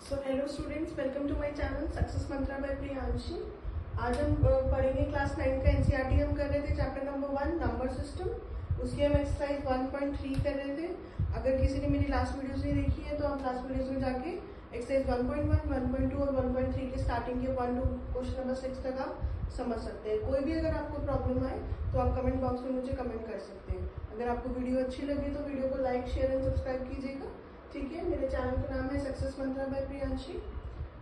So hello students, welcome to my channel Success Mantra by Priyanshi. आज हम पढ़ेंगे क्लास 9 का एनसीईआरटी। हम कर रहे थे चैप्टर नंबर 1 नंबर सिस्टम, उसकी हम एक्सरसाइज 1.3 कर रहे थे। अगर किसी ने मेरी लास्ट वीडियोस नहीं देखी है तो आप लास्ट वीडियोस में जाके एक्सरसाइज 1.1, 1.2 और 1.3 के स्टार्टिंग के 1 टू क्वेश्चन नंबर 6 तक आप समझ सकते हैं। कोई भी अगर आपको प्रॉब्लम आए तो आप कमेंट बॉक्स में मुझे कमेंट कर सकते हैं। अगर आपको वीडियो अच्छी लगी तो वीडियो को लाइक, शेयर एंड सब्सक्राइब कीजिएगा। ठीक है, मेरे चैनल का नाम है सक्सेस मंत्रा बाय प्रियांशी।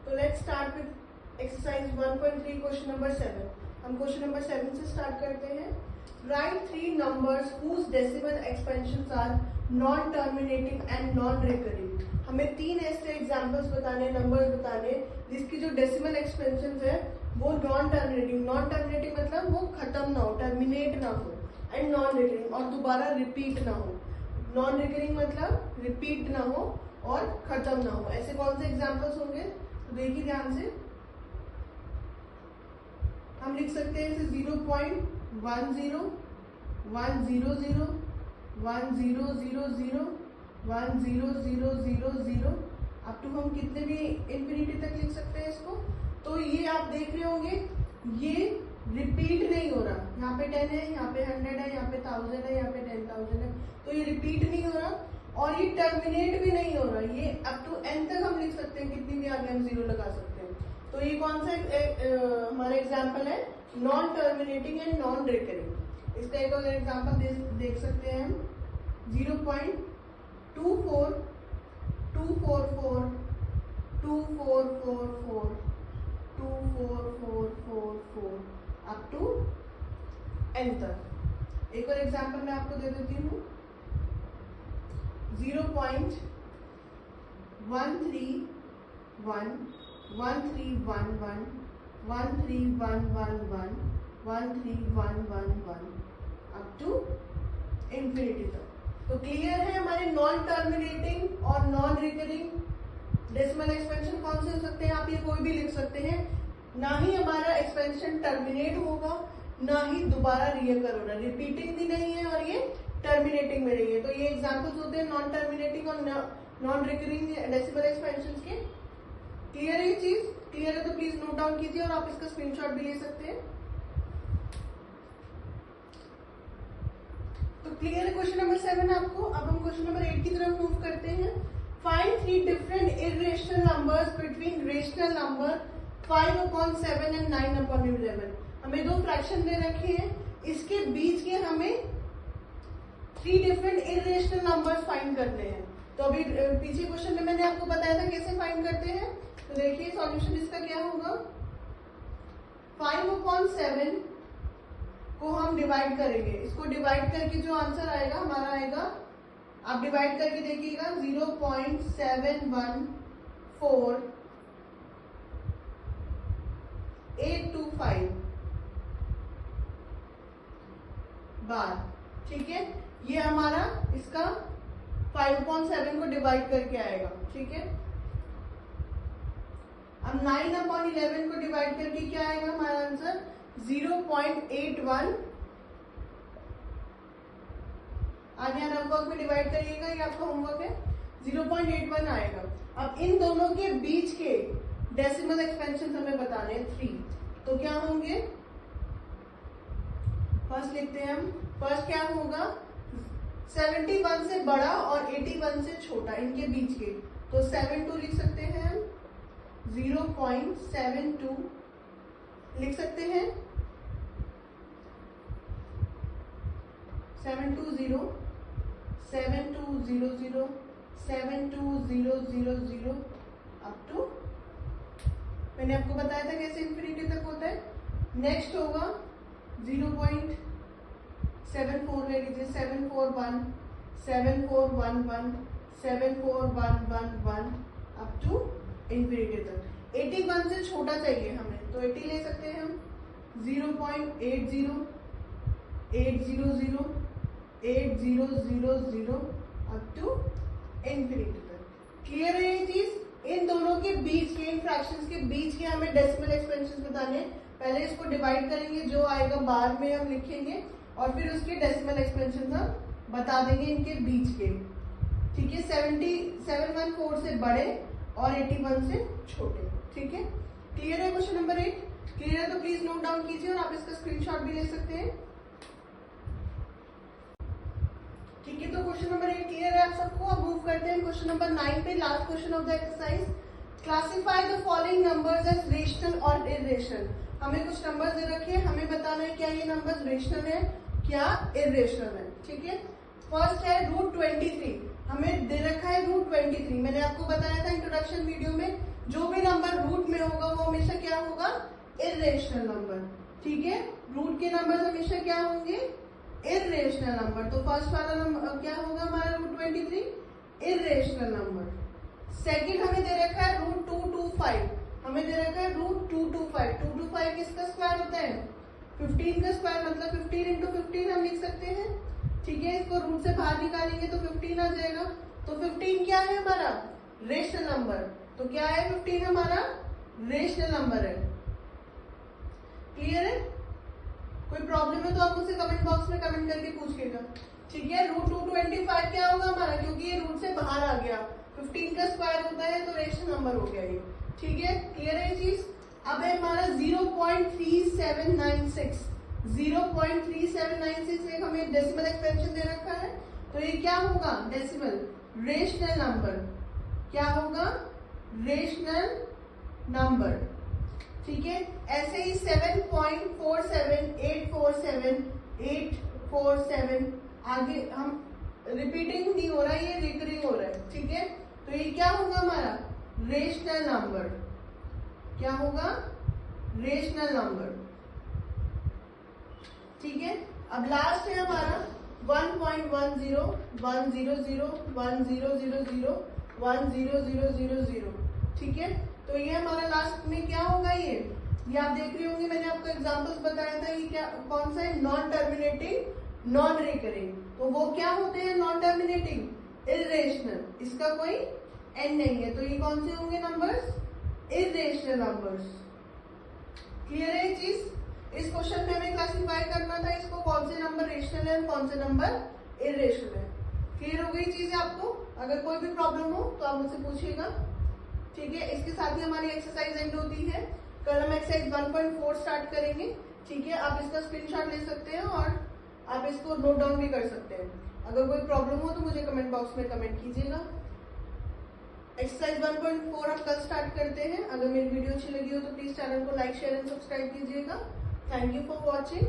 तो let's start with exercise 1.3 question number 7। हम क्वेश्चन नंबर 7 से स्टार्ट करते हैं। Right 3 numbers whose decimal expansions are non terminating and non recurring. हमें 3 ऐसे एग्जांपल्स बताने, नंबर्स बताने जिसकी जो डेसिमल एक्सपेंशंस है वो नॉन टर्मिनेटिंग। नॉन टर्मिनेटिंग मतलब वो खत्म ना हो, टर्मिनेट ना हो, एंड नॉन रिकरिंग और दोबारा रिपीट ना हो। नॉन रिकरिंग मतलब रिपीट ना हो और खत्म ना हो। ऐसे कौन से एग्जांपल्स होंगे तो देखिए ध्यान से। हम लिख सकते हैं जैसे 0.10, 100, 10000, 1000, अप टू हम कितने भी इंफिनिटी तक लिख सकते हैं इसको। तो ये आप देख रहे होंगे ये रिपीट नहीं हो रहा। यहाँ पे 10 है, यहाँ पे 100 है, यहाँ पे 1000 है, यहाँ पे 10,000 है। तो ये रिपीट नहीं हो रहा और ये टर्मिनेट भी नहीं हो रहा। ये अप टू एन तक हम लिख सकते हैं, कितनी भी आगे हम जीरो लगा सकते हैं। तो ये कौन सा हमारा एग्जाम्पल है, non terminating and non recurring. इसका एक और एग्जाम्पल देख सकते हैं हम 0.24, 244, 2444, 2444 अप टू एन तक। एक और एग्जाम्पल मैं आपको दे देती हूँ 0.131, 1311, 13111, 13111 अप टू इंफिनिटी तक। तो क्लियर है हमारे नॉन टर्मिनेटिंग और नॉन रिकरिंग डेसिमल एक्सपेंशन कौन से हो सकते हैं। आप ये कोई भी लिख सकते हैं। ना ही हमारा एक्सपेंशन टर्मिनेट होगा, ना ही दोबारा रिकर होगा, रिपीटिंग भी नहीं है और ये टर्मिनेटिंग में नहीं है। तो ये एग्जांपल्स होते हैं नॉन टर्मिनेटिंग और नॉन रिकरिंग डेसिमल एक्सपेंशन के। क्लियर है ये चीज? क्लियर है तो प्लीज नोट डाउन कीजिए और आप इसका स्क्रीनशॉट भी ले सकते हैं। तो क्लियर है क्वेश्चन नंबर 7 आपको। अब हम क्वेश्चन नंबर 8 की तरफ मूव करते हैं। Find 3 different irrational numbers between rational number 5/7 and 9/11। हमें 2 फ्रैक्शन दे रखे हैं, इसके बीच के हमें 3 डिफरेंट इर्रेशनल नंबर्स फाइंड करने हैं। तो अभी पीछे क्वेश्चन में मैंने आपको बताया था कैसे फाइंड करते हैं। तो देखिए सॉल्यूशन इसका क्या होगा। 5/7 को हम डिवाइड करेंगे। इसको डिवाइड करके जो आंसर आएगा हमारा आएगा, आप डिवाइड करके देखिएगा 0.714825 बार। ठीक है, ये हमारा इसका 5/7 को डिवाइड करके आएगा। ठीक है, अब 9/11 को डिवाइड करके क्या आएगा हमारा आंसर 0.81। आज यहाँ नंबर में डिवाइड करिएगा, ये आपका होमवर्क है। 0.81 आएगा। अब इन दोनों के बीच के डेसिमल एक्सपेंशन हमें बताने हैं 3। तो क्या होंगे, फर्स्ट लिखते हैं हम। फर्स्ट क्या होगा, 71 से बड़ा और 81 से छोटा, इनके बीच के। तो 72 लिख सकते हैं हम, 0.72 लिख सकते हैं, 720, 7200, 72000 अप टू, मैंने आपको बताया था कैसे इंफिनिटी तक होता है। नेक्स्ट होगा 0.74 ले लीजिए, 741, 7411, 74111 अप टू इंफिनिटी तक। 81 से छोटा चाहिए हमें, तो 80 ले सकते हैं हम, 0.80, 800, 8000 अप टू इंफिनिटी तक। क्लियर है ये चीज? इन दोनों के बीच के, इन फ्रैक्शंस के बीच के हमें डेसिमल एक्सपेंशन बताने। पहले इसको डिवाइड करेंगे, जो आएगा बार में हम लिखेंगे और फिर उसके डेसिमल एक्सपेंशन हम बता देंगे इनके बीच के। ठीक है, 714 से बड़े और 81 से छोटे। ठीक है, क्लियर है क्वेश्चन नंबर 8? क्लियर है तो प्लीज नोट डाउन कीजिए और आप इसका स्क्रीनशॉट भी ले सकते हैं। ठीक है, तो क्वेश्चन नंबर 8 क्लियर है आप सबको। अब मूव करते हैं क्वेश्चन नंबर 9 पे, last question of the exercise. Classify the following numbers as rational और इरेशनल। हमें कुछ नंबर्स दे रखे हैं, हमें बताना है क्या ये नंबर्स रेशनल है क्या इरेशनल है। ठीक है, फर्स्ट है √23। हमें दे रखा है √23। मैंने आपको बताया था इंट्रोडक्शन वीडियो में, जो भी नंबर रूट में होगा वो हमेशा क्या होगा, इरेशनल नंबर। ठीक है, रूट के नंबर हमेशा क्या होंगे, इरेशनल नंबर। तो फर्स्ट वाला नंबर क्या होगा हमारा √23, इरेशनल नंबर। सेकंड हमें दे रखा है √225। हमें दे रखा है √225। 225 किसका स्क्वायर होता है, 15 का स्क्वायर, मतलब 15 इंटू 15 हम लिख सकते हैं। ठीक है, इसको रूट से बाहर निकालेंगे तो 15 आ जाएगा। तो 15 क्या है हमारा, रेशनल नंबर। तो क्या है 15 हमारा रेशनल नंबर है। क्लियर है? कोई प्रॉब्लम है तो आप मुझसे कमेंट बॉक्स में कमेंट करके पूछिएगा। ठीक है, √225 क्या होगा हमारा, क्योंकि ये रूट से बाहर आ गया, 15 का स्क्वायर होता है तो रेशनल नंबर हो गया ये। ठीक है, क्लियर है ये चीज। अब है हमारा 0.3796। 0.3796 एक हमें डेसिमल एक्सपेंशन दे रखा है, तो ये क्या होगा, डेसिमल रेशनल नंबर। क्या होगा, रेशनल नंबर। ठीक है, ऐसे ही 7.47847 आगे हम रिपीटिंग नहीं हो रहा है, ये रिकरिंग हो रहा है। ठीक है, तो ये क्या होगा हमारा रेशनल नंबर। क्या होगा, रेशनल नंबर। ठीक है, अब लास्ट है हमारा 1.10 100 1000 10000। ठीक है, तो ये हमारा लास्ट में क्या होगा, ये आप देख रहे होंगे, मैंने आपको एग्जांपल्स बताया था। ये क्या, कौन सा है, नॉन टर्मिनेटिंग नॉन रिकरिंग। तो वो क्या होते हैं नॉन टर्मिनेटिंग, इरेशनल, इसका कोई एंड नहीं है। तो ये कौन से होंगे नंबर्स, इरेशनल नंबर्स। क्लियर है ये चीज? इस क्वेश्चन में हमें क्लासिफाई करना था इसको, कौन से नंबर रेशनल है कौन से नंबर इरेशनल है। क्लियर हो गई चीज आपको? अगर कोई भी प्रॉब्लम हो तो आप मुझसे पूछिएगा। ठीक है, इसके साथ ही हमारी एक्सरसाइज एंड होती है। कल हम एक्सरसाइज 1.4 स्टार्ट करेंगे। ठीक है, आप इसका स्क्रीनशॉट ले सकते हैं और आप इसको नोट डाउन भी कर सकते हैं। अगर कोई प्रॉब्लम हो तो मुझे कमेंट बॉक्स में कमेंट कीजिएगा। एक्सरसाइज 1.4 आप कल स्टार्ट करते हैं। अगर मेरी वीडियो अच्छी लगी हो तो प्लीज चैनल को लाइक शेयर एंड सब्सक्राइब कीजिएगा। Thank you for watching.